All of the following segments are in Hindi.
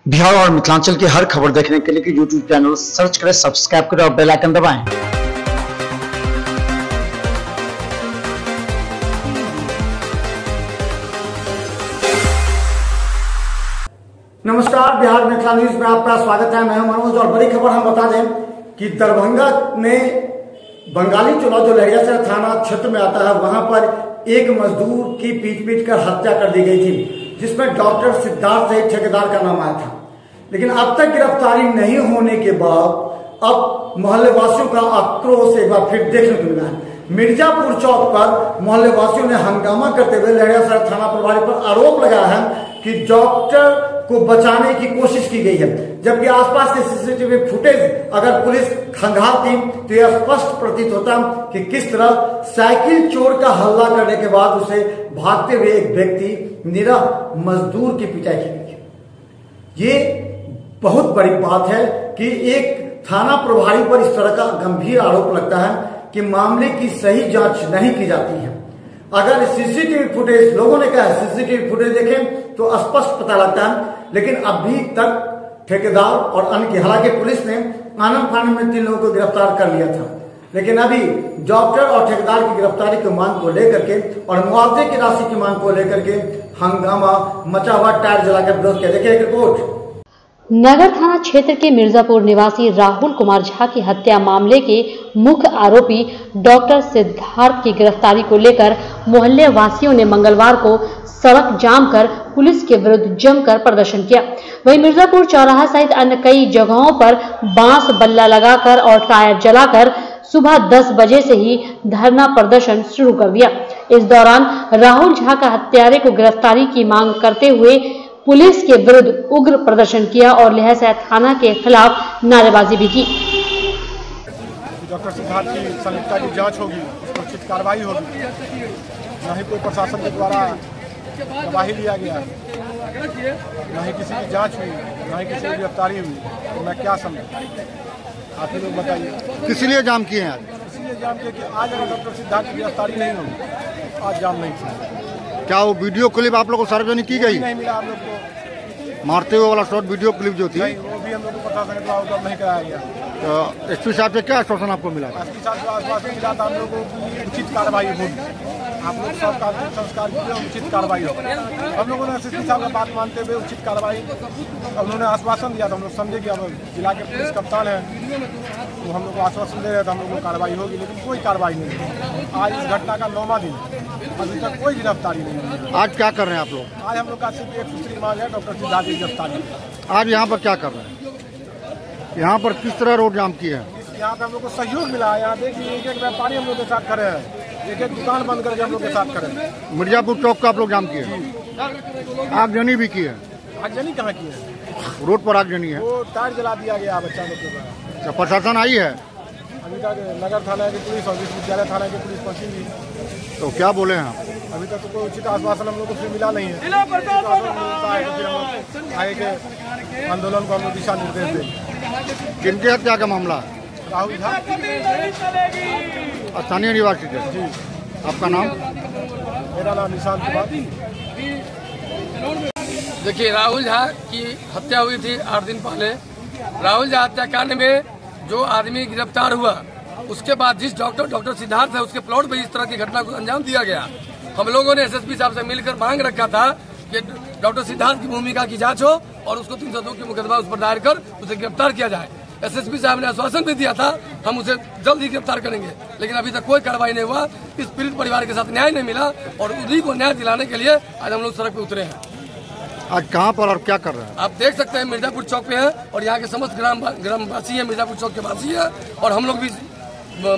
बिहार और मिथिलांचल की हर खबर देखने के लिए यूट्यूब चैनल सर्च करें, सब्सक्राइब करें और बेल आइकन दबाएं। नमस्कार, बिहार मिथिला न्यूज में आपका स्वागत है। मैं हूं मनोज और बड़ी खबर हम बता दें कि दरभंगा में बंगाली चोला जो लहरियासराय थाना क्षेत्र में आता है, वहां पर एक मजदूर की पीट कर हत्या कर दी गई थी, जिसमें डॉक्टर सिद्धार्थ सहित ठेकेदार का नाम आया था। लेकिन अब तक गिरफ्तारी नहीं होने के बाद अब मोहल्ले वासियों का आक्रोश एक बार फिर देखने को मिला है। मिर्जापुर चौक पर मोहल्ले वासियों ने हंगामा करते हुए लहरियासराय थाना प्रभारी पर आरोप लगाया है कि डॉक्टर को बचाने की कोशिश की गई है, जबकि आसपास के सीसीटीवी फुटेज अगर पुलिस खंगालती तो यह स्पष्ट प्रतीत होता कि किस तरह साइकिल चोर का हल्ला करने के बाद उसे भागते हुए एक व्यक्ति निरह मजदूर की पिटाई की गई। ये बहुत बड़ी बात है कि एक थाना प्रभारी पर इस तरह का गंभीर आरोप लगता है कि मामले की सही जांच नहीं की जाती है। अगर सीसीटीवी फुटेज, लोगों ने कहा सीसीटीवी फुटेज देखें तो स्पष्ट पता लगता है, लेकिन अभी तक ठेकेदार और अन्य की, हालांकि पुलिस ने आनन फानन में 3 लोगों को गिरफ्तार कर लिया था, लेकिन अभी डॉक्टर और ठेकेदार की गिरफ्तारी की मांग को लेकर के और मुआवजे की राशि की मांग को लेकर के हंगामा मचा हुआ, टायर जलाकर विरोध किया। देखिए एक रिपोर्ट। नगर थाना क्षेत्र के मिर्जापुर निवासी राहुल कुमार झा की हत्या मामले के मुख्य आरोपी डॉक्टर सिद्धार्थ की गिरफ्तारी को लेकर मोहल्ले वासियों ने मंगलवार को सड़क जाम कर पुलिस के विरुद्ध जमकर प्रदर्शन किया। वहीं मिर्जापुर चौराहा सहित अन्य कई जगहों पर बांस बल्ला लगाकर और टायर जलाकर सुबह 10 बजे से ही धरना प्रदर्शन शुरू कर दिया। इस दौरान राहुल झा का हत्यारे को गिरफ्तारी की मांग करते हुए पुलिस के विरुद्ध उग्र प्रदर्शन किया और लहरियासराय थाना के खिलाफ नारेबाजी भी की। डॉक्टर सिद्धार्थ की संलिप्तता की जांच होगी, उचित कार्रवाई होगी। न ही कोई प्रशासन के द्वारा गवाही लिया गया, न ही किसी की जांच हुई, न ही किसी की गिरफ्तारी हुई, तो मैं क्या समझूं? आप ही लोग बताइए। किस लिए जाम किए हैं? इसलिए जाम किए कि आज अगर डॉक्टर सिद्धार्थ की गिरफ्तारी नहीं होगी, आज जाम नहीं था। क्या वो वीडियो क्लिप आप लोग को सार्वजनिक की गई? नहीं मिला हम लोग को। मारते हुए वाला शॉर्ट वीडियो क्लिप जो थी, नहीं, वो भी हम लोग को प्रशासन के द्वारा नहीं कराया गया। तो एसपी साहब से क्या आश्वासन आपको मिला? एसपी साहब को आश्वासन मिला था हम लोगों को उचित कार्रवाई होगी। आप लोग सब कानून संस्कार किए, उचित कार्रवाई होगी। हम लोगों ने एसपी साहब का बात मानते हुए उचित कार्रवाई, उन्होंने आश्वासन दिया था। हम लोग समझे कि अब जिला के पुलिस कप्तान है, तो हम लोग को आश्वासन दे रहे थे हम लोग को कार्रवाई होगी, लेकिन कोई कार्रवाई नहीं हुई। आज इस घटना का 9वां दिन, अभी तक कोई गिरफ्तारी नहीं हुई। आज क्या कर रहे हैं आप लोग? आज हम लोग का सिर्फ एक दूसरी मांग है, डॉक्टर सिद्धार्थ की गिरफ्तारी। आज यहाँ पर क्या कर रहे हैं? यहाँ पर किस तरह रोड जाम किए हैं? यहाँ पे हम लोग को सहयोग मिला है। यहाँ देखिए एक व्यापारी हम लोग के साथ खड़े हैं, एक दुकान बंद करके हम लोग के साथ खड़े हैं। मिर्जापुर चौक का आप लोग जाम किए, आगजनी भी की है? आगजनी कहाँ की है? रोड पर आगजनी है, वो टायर जला दिया गया बच्चा लोग के द्वारा। क्या प्रशासन आई है? अभी तक नगर थाना की पुलिस और विश्वविद्यालय थाना की पुलिस पहुंची थी। तो क्या बोले हैं आप? अभी तक तो कोई उचित आश्वासन हम लोग को फिर मिला नहीं है। फिर हम लोग आगे के आंदोलन को हम लोग दिशा निर्देश दें। किनके हत्या का मामला? राहुल झा, स्थानीय निवासी थे जी। आपका नाम? मेरा नाम निशांत कुमार। देखिए, राहुल झा की हत्या हुई थी 8 दिन पहले। राहुल झा हत्याकांड में जो आदमी गिरफ्तार हुआ, उसके बाद जिस डॉक्टर सिद्धार्थ है, उसके प्लॉट पर इस तरह की घटना को अंजाम दिया गया। हम लोगों ने एसएसपी साहब से मिलकर मांग रखा था कि डॉक्टर सिद्धार्थ की भूमिका की जांच हो और उसको 302 की मुकदमा उस पर दायर कर उसे गिरफ्तार किया जाए। एसएसपी साहब ने आश्वासन भी दिया था हम उसे जल्द ही गिरफ्तार करेंगे, लेकिन अभी तक कोई कार्रवाई नहीं हुआ। इस पीड़ित परिवार के साथ न्याय नहीं मिला और उन्हीं को न्याय दिलाने के लिए आज हम लोग सड़क पे उतरे हैं। आज कहाँ पर और क्या कर रहे हैं? आप देख सकते हैं मिर्जापुर चौक पे है और यहाँ के समस्त ग्रामवासी है, मिर्जापुर चौक के वासी है, और हम लोग भी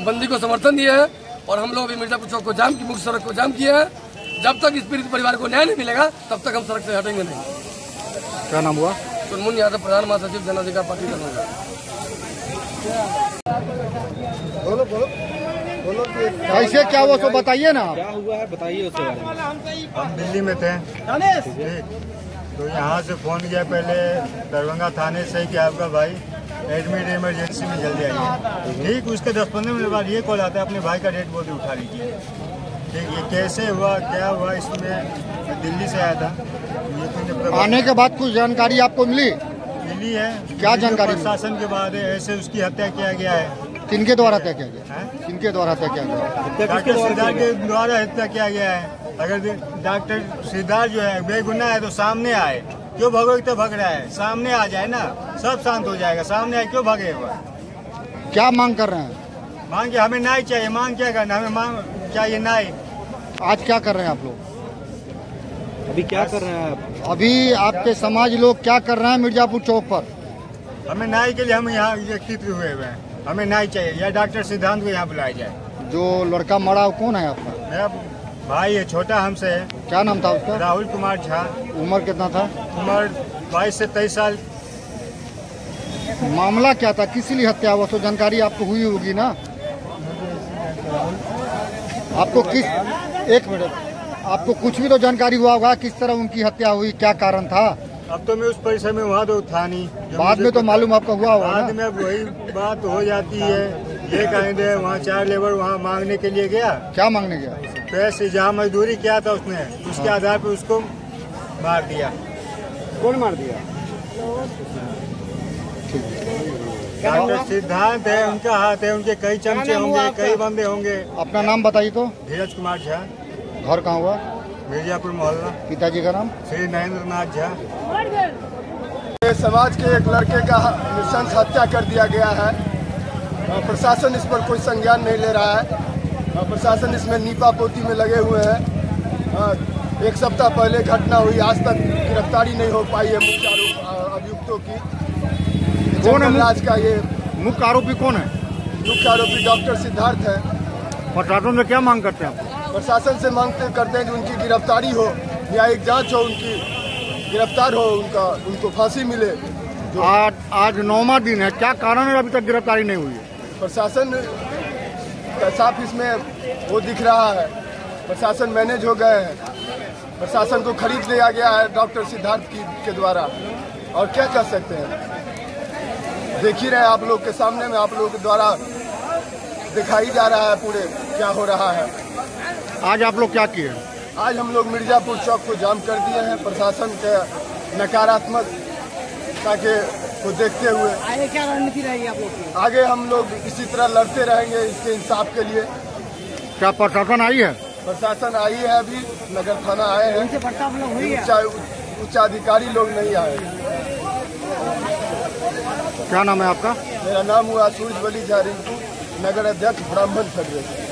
बंदी को समर्थन दिए हैं और हम लोग भी मिर्जापुर चौक को जाम की, मुख्य सड़क को जाम किए हैं। जब तक इस पीड़ित परिवार को न्याय नहीं मिलेगा तब तक हम सड़क से हटेंगे नहीं। क्या नाम हुआ? चुनमुन यादव, प्रधान महासचिव जन अधिकार पार्टी दरभंगा। कैसे क्या वो तो बताइए ना। क्या हुआ है बताइए उसके बारे में। हम दिल्ली में थे, तो यहाँ से फोन किया पहले दरभंगा थाने से कि आपका भाई एडमिट इमरजेंसी में जल्दी आइए। ठीक उसके 10-15 मिनट बाद ये कॉल आता है अपने भाई का डेड बॉडी उठा लीजिए। ठीक, ये कैसे हुआ क्या हुआ, इसमें दिल्ली से आया था, ये कोई उसका आने के बाद कुछ जानकारी आपको मिली है। क्या जानकारी? प्रशासन के बाद ऐसे उसकी हत्या किया गया है। किनके द्वारा हत्या किया गया? किनके द्वारा हत्या किया गया? डॉक्टर सिद्धार्थ के द्वारा हत्या किया गया है। अगर डॉक्टर सिद्धार्थ जो है बेगुनाह है तो सामने आए, क्यों भगोगे तो भग रहा है, सामने आ जाए ना, सब शांत हो जाएगा। सामने आए क्यों भगेगा? क्या मांग कर रहे हैं? मांग के हमें न्याय चाहिए। मांग क्या करना, हमें मांग चाहिए न्याय। आज क्या कर रहे हैं आप लोग? अभी क्या कर रहे हैं आप? अभी आपके समाज लोग क्या कर रहे हैं मिर्जापुर चौक पर? हमें न्याय के लिए हम यहाँ एकत्रित हुए हुए हैं। हमें न्याय चाहिए या डॉक्टर सिद्धांत को यहाँ बुलाया जाए। जो लड़का मरा वो कौन है आपका? मेरा भाई है, छोटा हमसे है। क्या नाम था उसका? राहुल कुमार झा। उम्र कितना था? उम्र 22 से 23 साल। मामला क्या था, किस लिए हत्या हुआ? तो जानकारी आपको हुई होगी ना? आपको किस, एक मिनट, आपको कुछ भी तो जानकारी हुआ होगा किस तरह उनकी हत्या हुई, क्या कारण था? अब तो मैं उस परिसर में वहाँ तो था नहीं। बाद में तो मालूम आपको हुआ होगा बाद ना? में अब वही बात हो जाती है। ये कहेंगे वहाँ 4 लेबर वहाँ मांगने के लिए गया। क्या मांगने गया? पैसे, जहाँ मजदूरी किया था उसने, उसके आधार पर उसको मार दिया। कौन मार दिया? डॉक्टर सिद्धांत है, उनका हाथ है, उनके कई चमचे होंगे, कई बंदे होंगे। अपना नाम बताइए तो। धीरज कुमार झा। घर कहाँ हुआ? मिर्जापुर मोहल्ला। पिताजी का नाम? श्री नरेंद्र नाथ झा। समाज के एक लड़के का नृशंस हत्या कर दिया गया है। प्रशासन इस पर कोई संज्ञान नहीं ले रहा है। प्रशासन इसमें नीपा पोती में लगे हुए हैं। एक सप्ताह पहले घटना हुई, आज तक गिरफ्तारी नहीं हो पाई है मुख्य अभियुक्तों की। कौन है आज का ये मुख्य आरोपी? कौन है मुख्य आरोपी? डॉक्टर सिद्धार्थ है। प्रशासन से क्या मांग करते हैं आप? प्रशासन से मांग करते हैं कि उनकी गिरफ्तारी हो या एक जांच हो, उनकी गिरफ्तार हो, उनको फांसी मिले। आज 9वां दिन है, क्या कारण है अभी तक गिरफ्तारी नहीं हुई है? प्रशासन का साफ इसमें वो दिख रहा है। प्रशासन मैनेज हो गए हैं। प्रशासन को खरीद लिया गया है डॉक्टर सिद्धार्थ के द्वारा। और क्या कर सकते हैं? देख ही रहे हैं आप लोग के सामने में, आप लोगों के द्वारा दिखाई जा रहा है पूरे क्या हो रहा है। आज आप लोग क्या किए? आज हम लोग मिर्जापुर चौक को जाम कर दिए हैं प्रशासन के नकारात्मकता को देखते हुए। आगे क्या रणनीति रहेगी आप लोग की? आगे हम लोग इसी तरह लड़ते रहेंगे इसके इंसाफ के लिए। क्या प्रशासन आई है? प्रशासन आई है, अभी नगर थाना आए हैं, उच्चाधिकारी लोग नहीं आए। क्या नाम है आपका? मेरा नाम हुआ सूरज बली झा रिंकू, नगर अध्यक्ष ब्राह्मण फेडरेशन।